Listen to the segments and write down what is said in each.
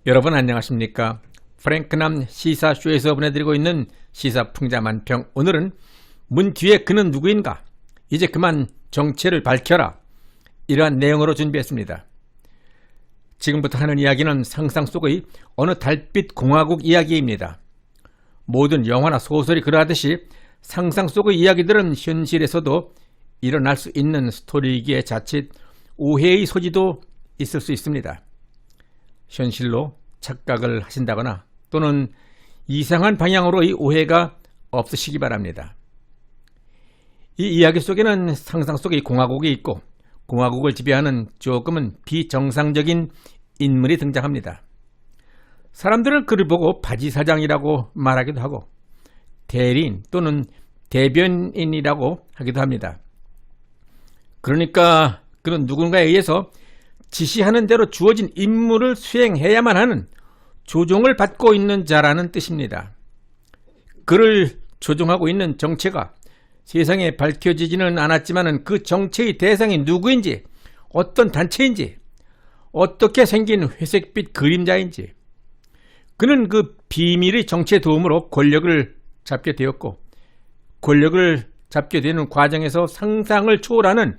여러분 안녕하십니까? 프랭크남 시사쇼에서 보내드리고 있는 시사풍자만평. 오늘은 문 뒤에 그는 누구인가? 이제 그만 정체를 밝혀라. 이러한 내용으로 준비했습니다. 지금부터 하는 이야기는 상상 속의 어느 달빛 공화국 이야기입니다. 모든 영화나 소설이 그러하듯이 상상 속의 이야기들은 현실에서도 일어날 수 있는 스토리이기에 자칫 오해의 소지도 있을 수 있습니다. 현실로 착각을 하신다거나 또는 이상한 방향으로의 오해가 없으시기 바랍니다. 이 이야기 속에는 상상 속의 공화국이 있고 공화국을 지배하는 조금은 비정상적인 인물이 등장합니다. 사람들은 그를 보고 바지사장이라고 말하기도 하고 대리인 또는 대변인이라고 하기도 합니다. 그러니까 그는 누군가에 의해서 지시하는 대로 주어진 임무를 수행해야만 하는 조종을 받고 있는 자라는 뜻입니다. 그를 조종하고 있는 정체가 세상에 밝혀지지는 않았지만 그 정체의 대상이 누구인지, 어떤 단체인지, 어떻게 생긴 회색빛 그림자인지, 그는 그 비밀의 정체 도움으로 권력을 잡게 되었고 권력을 잡게 되는 과정에서 상상을 초월하는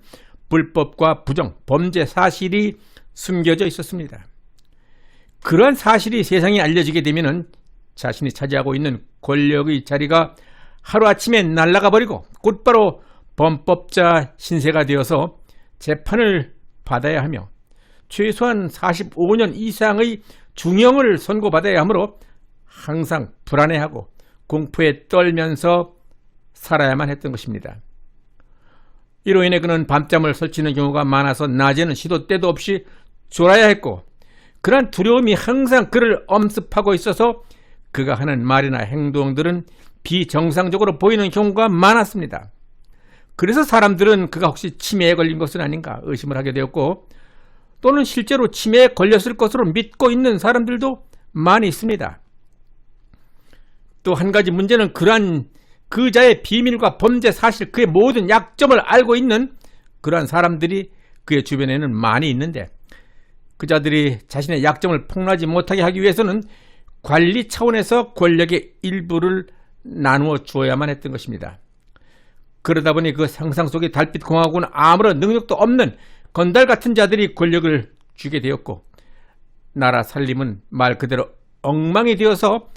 불법과 부정, 범죄 사실이 숨겨져 있었습니다. 그러한 사실이 세상에 알려지게 되면 자신이 차지하고 있는 권력의 자리가 하루아침에 날아가 버리고 곧바로 범법자 신세가 되어서 재판을 받아야 하며 최소한 45년 이상의 중형을 선고받아야 하므로 항상 불안해하고 공포에 떨면서 살아야만 했던 것입니다. 이로 인해 그는 밤잠을 설치는 경우가 많아서 낮에는 시도 때도 없이 졸아야 했고 그러한 두려움이 항상 그를 엄습하고 있어서 그가 하는 말이나 행동들은 비정상적으로 보이는 경우가 많았습니다. 그래서 사람들은 그가 혹시 치매에 걸린 것은 아닌가 의심을 하게 되었고 또는 실제로 치매에 걸렸을 것으로 믿고 있는 사람들도 많이 있습니다. 또 한 가지 문제는 그러한 그자의 비밀과 범죄 사실, 그의 모든 약점을 알고 있는 그러한 사람들이 그의 주변에는 많이 있는데 그자들이 자신의 약점을 폭로하지 못하게 하기 위해서는 관리 차원에서 권력의 일부를 나누어 주어야만 했던 것입니다. 그러다 보니 그 상상 속의 달빛 공화국은 아무런 능력도 없는 건달 같은 자들이 권력을 쥐게 되었고 나라 살림은 말 그대로 엉망이 되어서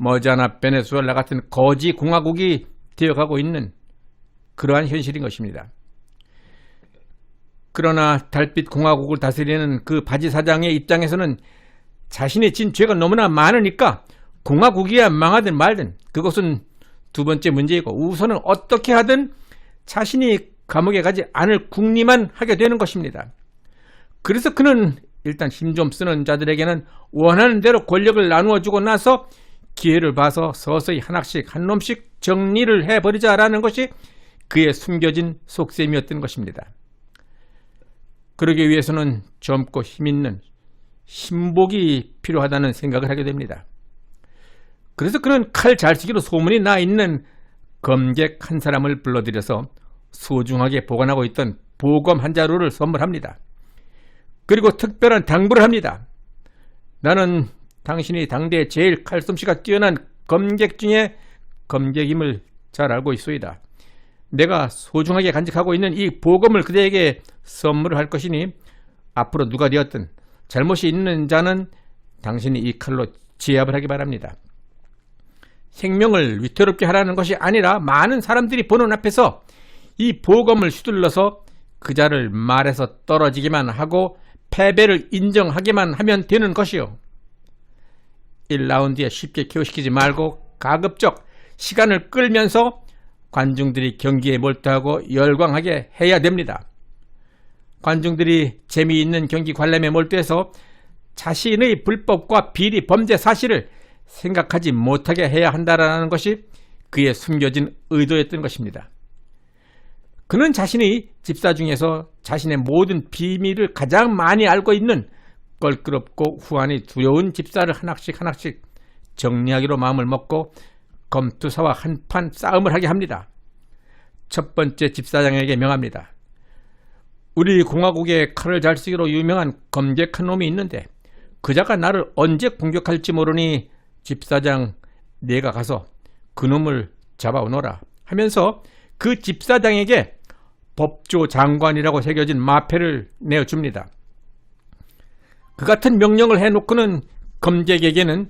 머지않아 베네수엘라 같은 거지 공화국이 되어가고 있는 그러한 현실인 것입니다. 그러나 달빛 공화국을 다스리는 그 바지사장의 입장에서는 자신이 진 죄가 너무나 많으니까 공화국이야 망하든 말든 그것은 두 번째 문제이고 우선은 어떻게 하든 자신이 감옥에 가지 않을 궁리만 하게 되는 것입니다. 그래서 그는 일단 힘 좀 쓰는 자들에게는 원하는 대로 권력을 나누어 주고 나서 기회를 봐서 서서히 하나씩 한 놈씩 정리를 해버리자라는 것이 그의 숨겨진 속셈이었던 것입니다. 그러기 위해서는 젊고 힘있는 신복이 필요하다는 생각을 하게 됩니다. 그래서 그는 칼 잘 쓰기로 소문이 나 있는 검객 한 사람을 불러들여서 소중하게 보관하고 있던 보검 한 자루를 선물합니다. 그리고 특별한 당부를 합니다. 나는 당신이 당대에 제일 칼솜씨가 뛰어난 검객 중에 검객임을 잘 알고 있소이다. 내가 소중하게 간직하고 있는 이 보검을 그대에게 선물을 할 것이니 앞으로 누가 되었든 잘못이 있는 자는 당신이 이 칼로 제압을 하기 바랍니다. 생명을 위태롭게 하라는 것이 아니라 많은 사람들이 보는 앞에서 이 보검을 휘둘러서 그 자를 말에서 떨어지기만 하고 패배를 인정하게만 하면 되는 것이요. 1라운드에 쉽게 KO시키지 말고 가급적 시간을 끌면서 관중들이 경기에 몰두하고 열광하게 해야 됩니다. 관중들이 재미있는 경기 관람에 몰두해서 자신의 불법과 비리 범죄 사실을 생각하지 못하게 해야 한다는 것이 그의 숨겨진 의도였던 것입니다. 그는 자신이 집사 중에서 자신의 모든 비밀을 가장 많이 알고 있는 껄끄럽고 후환이 두려운 집사를 하나씩 정리하기로 마음을 먹고 검투사와 한판 싸움을 하게 합니다. 첫 번째 집사장에게 명합니다. 우리 공화국에 칼을 잘 쓰기로 유명한 검객 한 놈이 있는데 그자가 나를 언제 공격할지 모르니 집사장 내가 가서 그놈을 잡아오너라 하면서 그 집사장에게 법조 장관이라고 새겨진 마패를 내어줍니다. 그 같은 명령을 해놓고는 검객에게는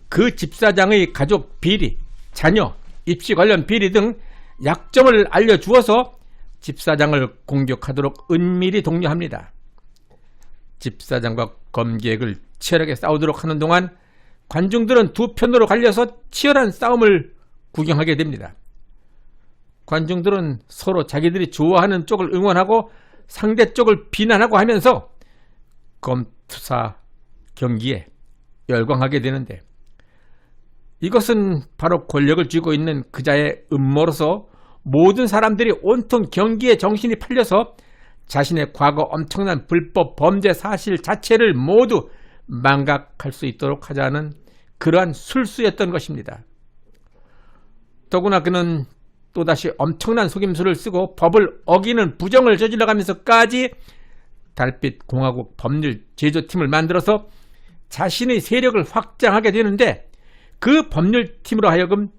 그 집사장의 가족 비리, 자녀, 입시 관련 비리 등 약점을 알려주어서 집사장을 공격하도록 은밀히 독려합니다. 집사장과 검객을 치열하게 싸우도록 하는 동안 관중들은 두 편으로 갈려서 치열한 싸움을 구경하게 됩니다. 관중들은 서로 자기들이 좋아하는 쪽을 응원하고 상대 쪽을 비난하고 하면서 검투사 경기에 열광하게 되는데, 이것은 바로 권력을 쥐고 있는 그자의 음모로서 모든 사람들이 온통 경기에 정신이 팔려서 자신의 과거 엄청난 불법 범죄 사실 자체를 모두 망각할 수 있도록 하자는 그러한 술수였던 것입니다. 더구나 그는 또다시 엄청난 속임수를 쓰고 법을 어기는 부정을 저질러가면서까지 달빛공화국 법률 제조팀을 만들어서 자신의 세력을 확장하게 되는데, 그 법률팀으로 하여금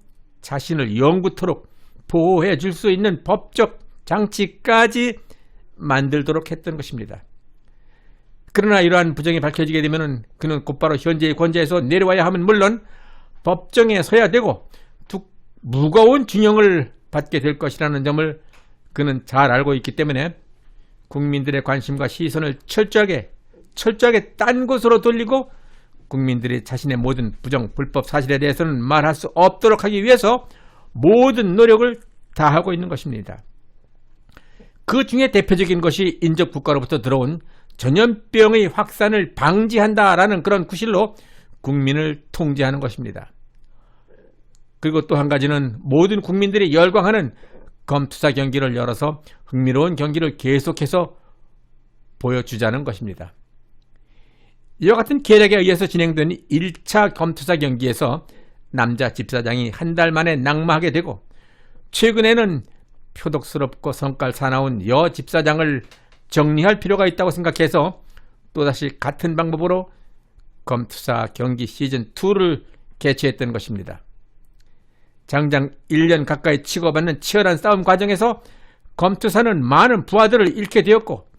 자신을 영구토록 보호해 줄 수 있는 법적 장치까지 만들도록 했던 것입니다. 그러나 이러한 부정이 밝혀지게 되면 그는 곧바로 현재의 권좌에서 내려와야 하면 물론 법정에 서야 되고 무거운 징역을 받게 될 것이라는 점을 그는 잘 알고 있기 때문에 국민들의 관심과 시선을 철저하게 딴 곳으로 돌리고 국민들이 자신의 모든 부정, 불법 사실에 대해서는 말할 수 없도록 하기 위해서 모든 노력을 다하고 있는 것입니다. 그 중에 대표적인 것이 인접국가로부터 들어온 전염병의 확산을 방지한다라는 그런 구실로 국민을 통제하는 것입니다. 그리고 또 한 가지는 모든 국민들이 열광하는 검투사 경기를 열어서 흥미로운 경기를 계속해서 보여주자는 것입니다. 이와 같은 계략에 의해서 진행된 1차 검투사 경기에서 남자 집사장이 한 달 만에 낙마하게 되고, 최근에는 표독스럽고 성깔 사나운 여 집사장을 정리할 필요가 있다고 생각해서 또다시 같은 방법으로 검투사 경기 시즌2를 개최했던 것입니다. 장장 1년 가까이 치고받는 치열한 싸움 과정에서 검투사는 많은 부하들을 잃게 되었고,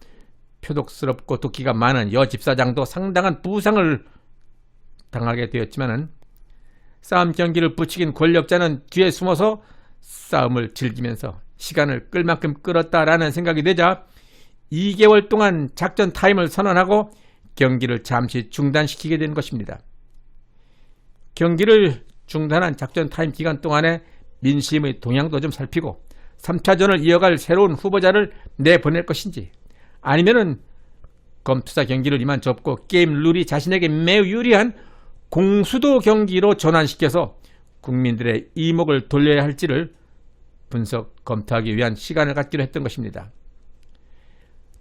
표독스럽고 도끼가 많은 여 집사장도 상당한 부상을 당하게 되었지만, 싸움 경기를 부추긴 권력자는 뒤에 숨어서 싸움을 즐기면서 시간을 끌 만큼 끌었다라는 생각이 되자 2개월 동안 작전 타임을 선언하고 경기를 잠시 중단시키게 된 것입니다. 경기를 중단한 작전 타임 기간 동안에 민심의 동향도 좀 살피고 3차전을 이어갈 새로운 후보자를 내보낼 것인지, 아니면은 검투사 경기를 이만 접고 게임 룰이 자신에게 매우 유리한 공수도 경기로 전환시켜서 국민들의 이목을 돌려야 할지를 분석, 검토하기 위한 시간을 갖기로 했던 것입니다.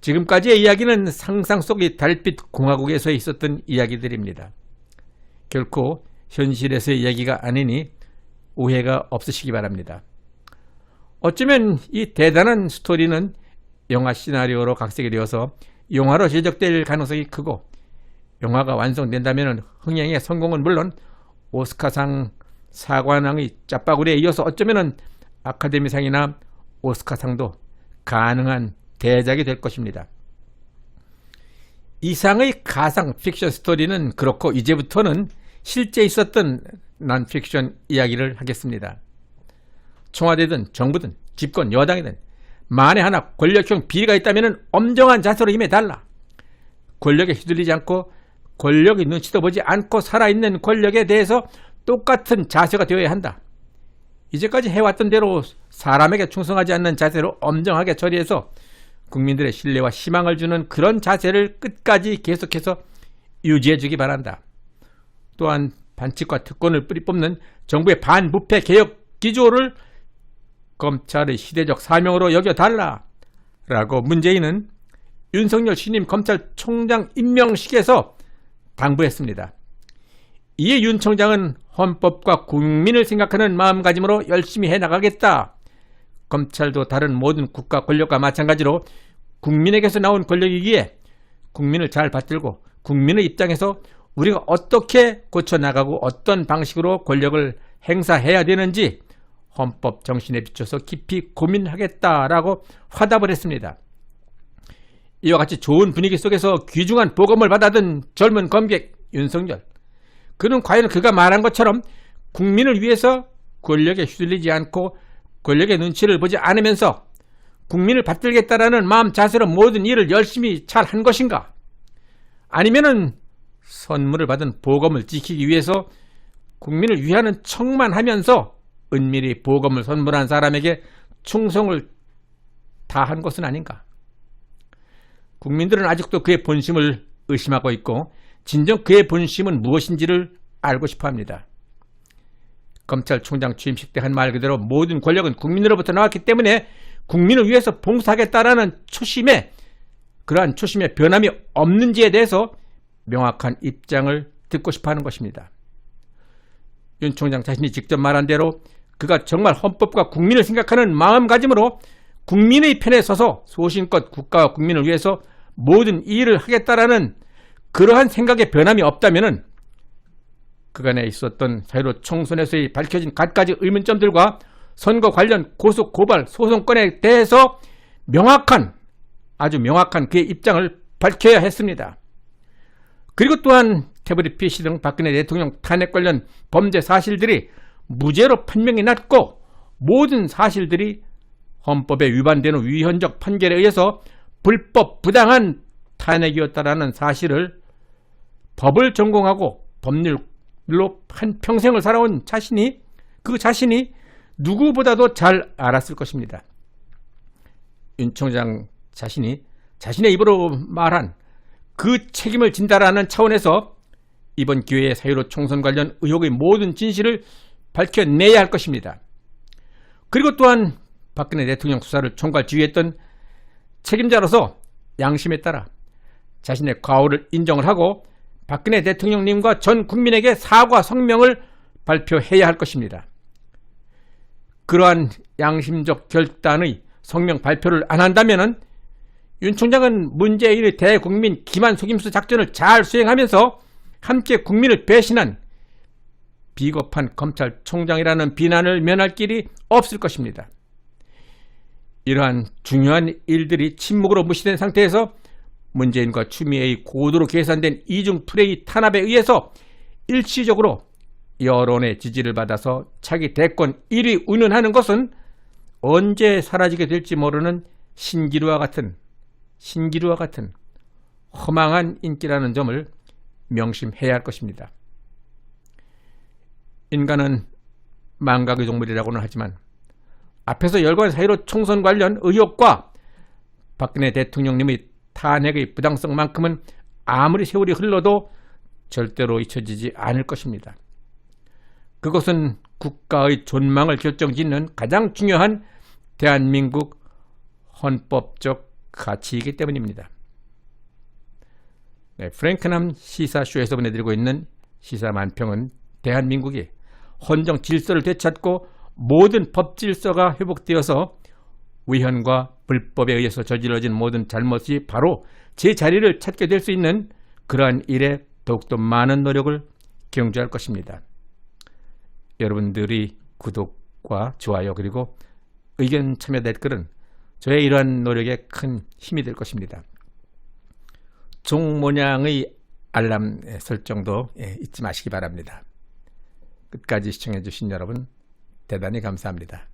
지금까지의 이야기는 상상 속의 달빛 공화국에서 있었던 이야기들입니다. 결코 현실에서의 얘기가 아니니 오해가 없으시기 바랍니다. 어쩌면 이 대단한 스토리는 영화 시나리오로 각색이 되어서 영화로 제작될 가능성이 크고, 영화가 완성된다면 흥행의 성공은 물론 오스카상 사관왕의 짜파구리에 이어서 어쩌면 아카데미상이나 오스카상도 가능한 대작이 될 것입니다. 이상의 가상 픽션 스토리는 그렇고, 이제부터는 실제 있었던 난픽션 이야기를 하겠습니다. 청와대든 정부든 집권 여당이든 만에 하나 권력형 비리가 있다면 엄정한 자세로 임해달라. 권력에 휘둘리지 않고 권력의 눈치도 보지 않고 살아있는 권력에 대해서 똑같은 자세가 되어야 한다. 이제까지 해왔던 대로 사람에게 충성하지 않는 자세로 엄정하게 처리해서 국민들의 신뢰와 희망을 주는 그런 자세를 끝까지 계속해서 유지해주기 바란다. 또한 반칙과 특권을 뿌리뽑는 정부의 반부패 개혁 기조를 검찰의 시대적 사명으로 여겨달라 라고 문재인은 윤석열 신임 검찰총장 임명식에서 당부했습니다. 이에 윤 총장은 헌법과 국민을 생각하는 마음가짐으로 열심히 해나가겠다. 검찰도 다른 모든 국가 권력과 마찬가지로 국민에게서 나온 권력이기에 국민을 잘 받들고 국민의 입장에서 우리가 어떻게 고쳐나가고 어떤 방식으로 권력을 행사해야 되는지 헌법 정신에 비춰서 깊이 고민하겠다라고 화답을 했습니다. 이와 같이 좋은 분위기 속에서 귀중한 보검을 받아든 젊은 검객 윤석열. 그는 과연 그가 말한 것처럼 국민을 위해서 권력에 휘둘리지 않고 권력의 눈치를 보지 않으면서 국민을 받들겠다라는 마음 자세로 모든 일을 열심히 잘 한 것인가? 아니면은 선물을 받은 보검을 지키기 위해서 국민을 위하는 척만 하면서 은밀히 보검을 선물한 사람에게 충성을 다한 것은 아닌가? 국민들은 아직도 그의 본심을 의심하고 있고 진정 그의 본심은 무엇인지를 알고 싶어합니다. 검찰총장 취임식 때 한 말 그대로 모든 권력은 국민으로부터 나왔기 때문에 국민을 위해서 봉사하겠다라는 그러한 초심에 변함이 없는지에 대해서 명확한 입장을 듣고 싶어하는 것입니다. 윤 총장 자신이 직접 말한 대로 그가 정말 헌법과 국민을 생각하는 마음가짐으로 국민의 편에 서서 소신껏 국가와 국민을 위해서 모든 일을 하겠다라는 그러한 생각에 변함이 없다면 그간에 있었던 사회로 총선에서의 밝혀진 갖가지 의문점들과 선거 관련 고소 고발 소송건에 대해서 아주 명확한 그의 입장을 밝혀야 했습니다. 그리고 또한 태블릿 PC 등 박근혜 대통령 탄핵 관련 범죄 사실들이 무죄로 판명이 났고 모든 사실들이 헌법에 위반되는 위헌적 판결에 의해서 불법 부당한 탄핵이었다라는 사실을 법을 전공하고 법률로 한 평생을 살아온 그 자신이 누구보다도 잘 알았을 것입니다. 윤 총장 자신이 자신의 입으로 말한 그 책임을 진다라는 차원에서 이번 기회에 4.15 총선 관련 의혹의 모든 진실을 밝혀내야 할 것입니다. 그리고 또한 박근혜 대통령 수사를 총괄 지휘했던 책임자로서 양심에 따라 자신의 과오를 인정을 하고 박근혜 대통령님과 전 국민에게 사과 성명을 발표해야 할 것입니다. 그러한 양심적 결단의 성명 발표를 안 한다면 윤 총장은 문재인의 대국민 기만 속임수 작전을 잘 수행하면서 함께 국민을 배신한 비겁한 검찰총장이라는 비난을 면할 길이 없을 것입니다. 이러한 중요한 일들이 침묵으로 무시된 상태에서 문재인과 추미애의 고도로 계산된 이중 플레이 탄압에 의해서 일시적으로 여론의 지지를 받아서 차기 대권 1위 운운하는 것은 언제 사라지게 될지 모르는 신기루와 같은 허망한 인기라는 점을 명심해야 할 것입니다. 인간은 망각의 동물이라고는 하지만 앞에서 열거한 4.15 총선 관련 의혹과 박근혜 대통령님의 탄핵의 부당성만큼은 아무리 세월이 흘러도 절대로 잊혀지지 않을 것입니다. 그것은 국가의 존망을 결정짓는 가장 중요한 대한민국 헌법적 가치이기 때문입니다. 네, 프랭크남 시사쇼에서 보내드리고 있는 시사만평은 대한민국이 헌정 질서를 되찾고 모든 법 질서가 회복되어서 위헌과 불법에 의해서 저질러진 모든 잘못이 바로 제자리를 찾게 될 수 있는 그러한 일에 더욱더 많은 노력을 경주할 것입니다. 여러분들이 구독과 좋아요 그리고 의견 참여 댓글은 저의 이러한 노력에 큰 힘이 될 것입니다. 종 모양의 알람 설정도 잊지 마시기 바랍니다. 끝까지 시청해 주신 여러분 대단히 감사합니다.